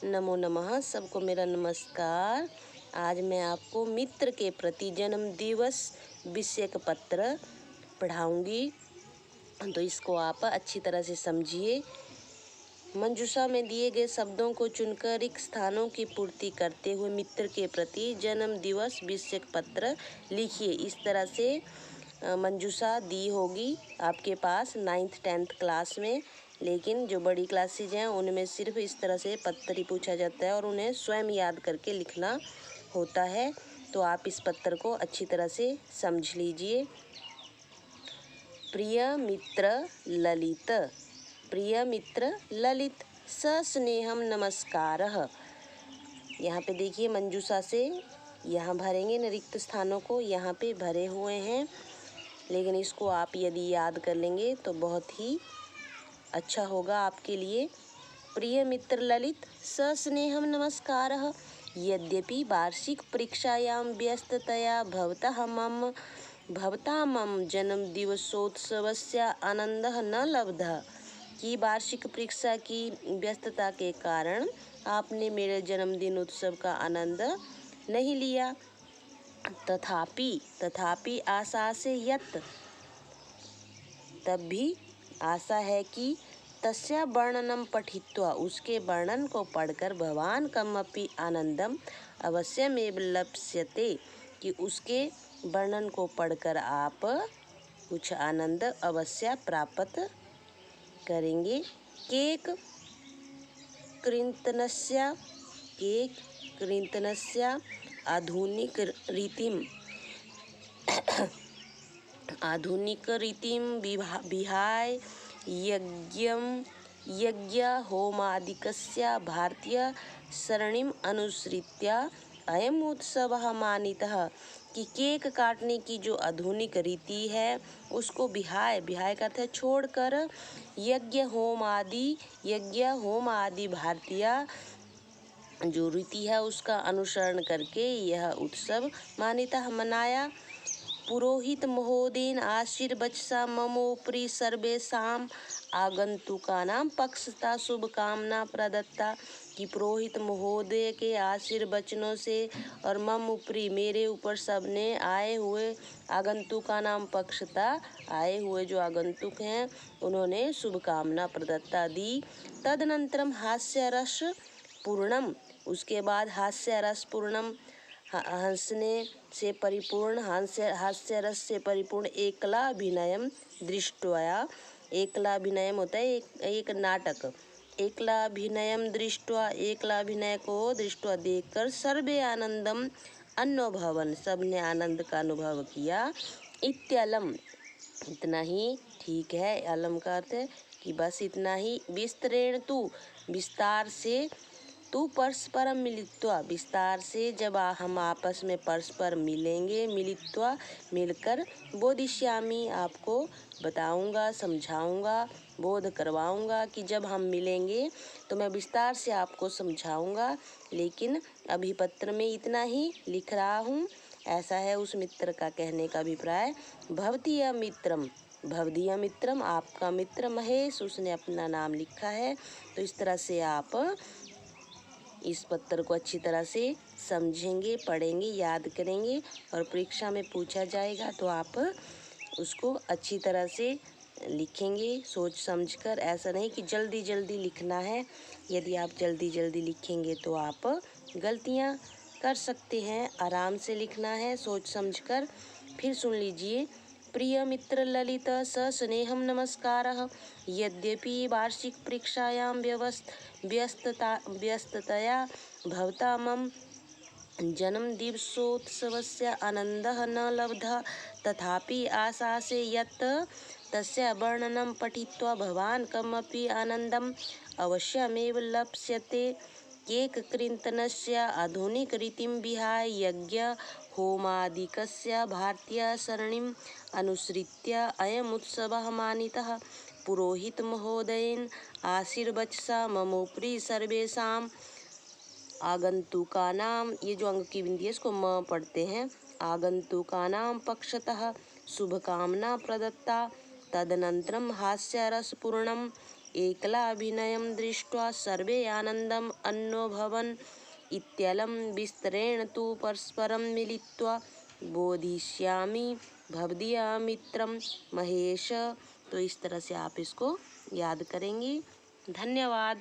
नमो नमः। सबको मेरा नमस्कार। आज मैं आपको मित्र के प्रति जन्म दिवस विषयक पत्र पढ़ाऊंगी, तो इसको आप अच्छी तरह से समझिए। मंजूषा में दिए गए शब्दों को चुनकर रिक्त स्थानों की पूर्ति करते हुए मित्र के प्रति जन्म दिवस विषयक पत्र लिखिए। इस तरह से मंजूषा दी होगी आपके पास 9th 10th क्लास में, लेकिन जो बड़ी क्लासेज हैं उनमें सिर्फ इस तरह से पत्र ही पूछा जाता है और उन्हें स्वयं याद करके लिखना होता है। तो आप इस पत्र को अच्छी तरह से समझ लीजिए। प्रिय मित्र ललित, प्रिय मित्र ललित, सस्नेहम नमस्कारः। यहाँ पे देखिए मंजूषा से यहाँ भरेंगे न रिक्त स्थानों को, यहाँ पे भरे हुए हैं, लेकिन इसको आप यदि याद कर लेंगे तो बहुत ही अच्छा होगा आपके लिए। प्रिय मित्र ललित, सस्नेहम नमस्कारः। यद्यपि वार्षिक परीक्षायां व्यस्ततया भवता मम जन्मदिवसोत्सवस्य आनंदः न लब्धः, कि वार्षिक परीक्षा की व्यस्तता के कारण आपने मेरे जन्मदिन उत्सव का आनंद नहीं लिया। तथापि आशा से यत्, तब भी आशा है कि तस्य वर्णनम पठित्वा, उसके वर्णन को पढ़कर भवान कमपि आनंदम अवश्यमेव लप्स्यते, कि उसके वर्णन को पढ़कर आप कुछ आनंद अवश्य प्राप्त करेंगे। केक कृन्तनस्य आधुनिक रीतिम विहाय यज्ञ होमादिकस्य भारतीय सरणिम अनुसृत्य अयम उत्सवः मानितः, कि केक काटने की जो आधुनिक रीति है उसको विहाय का अर्थ है छोड़कर, यज्ञ होम आदि भारतीय जो रीति है उसका अनुसरण करके यह उत्सव मान्यता मनाया। पुरोहित महोदयेन आशीर्वचसा ममोपरि सर्वेषां आगंतुकानां पक्षतः शुभकामना प्रदत्ता, कि पुरोहित महोदय के आशीर्वचनों से और मम ऊपरी मेरे ऊपर सबने आए हुए आगंतुकानां पक्षतः आए हुए जो आगंतुक हैं उन्होंने शुभकामना प्रदत्ता दी। तदनंतरम हास्यरस पूर्णम, उसके बाद हास्यरस पूर्णम, हास्य रस से परिपूर्ण एकलाभिनयम दृष्ट्वा, एकलाभिनयम होता है एक नाटक, एकलाभिनयम दृष्ट्वा, एकलाभिनय को दृष्ट्वा देखकर, सर्वे आनंदम अनुभवन, सबने आनंद का अनुभव किया। इत्यलम, इतना ही ठीक है। अलम का अर्थ है कि बस इतना ही। विस्तरेण तू, विस्तार से, तू परस्परम मिलित्वा, विस्तार से जब हम आपस में परस्पर मिलेंगे, मिलित्वा मिलकर, बोधिष्यामि, आपको बताऊंगा, समझाऊंगा, बोध करवाऊंगा, कि जब हम मिलेंगे तो मैं विस्तार से आपको समझाऊंगा, लेकिन अभी पत्र में इतना ही लिख रहा हूँ। ऐसा है उस मित्र का कहने का अभिप्राय। भवदीय मित्रम, आपका मित्र महेश, उसने अपना नाम लिखा है। तो इस तरह से आप इस पत्र को अच्छी तरह से समझेंगे, पढ़ेंगे, याद करेंगे, और परीक्षा में पूछा जाएगा तो आप उसको अच्छी तरह से लिखेंगे सोच समझकर। ऐसा नहीं कि जल्दी जल्दी लिखना है, यदि आप जल्दी जल्दी लिखेंगे तो आप गलतियां कर सकते हैं। आराम से लिखना है सोच समझकर। फिर सुन लीजिए। प्रिय मित्र ललित, सस्नेहम नमस्कारः। यद्यपि वार्षिक परीक्षायां व्यस्ततया भवता मम जन्मदिवसोत्सवस्य आनन्दः न लब्धः, तथापि आशासे यत् तस्य वर्णनं पठित्वा भवान् कमपि आनन्दम् अवश्यमेव लप्स्यते। केक कृन्तनस्य आधुनिक रीतिं विहाय यज्ञ होमादिकस्य भारतीय सरणिम् अनुसृत्य अयम् उत्सवः मानितः। पुरोहित महोदयेन आशीर्वचसा ममोपरि सर्वेषां आगंतुकानां, ये जो अंग की बिंदी है इसको म पढ़ते हैं, आगंतुकानां पक्षतः शुभकामना प्रदत्ता। तदनंतरम हास्यरसपूर्णम एकलाभिनयं दृष्ट्वा सर्वे आनन्दम् अन्वभवन् इत्यलं विस्तरेण तु परस्परं मिलित्वा बोधिष्यामि भवदीय मित्रम महेश। तो इस तरह से आप इसको याद करेंगी। धन्यवाद।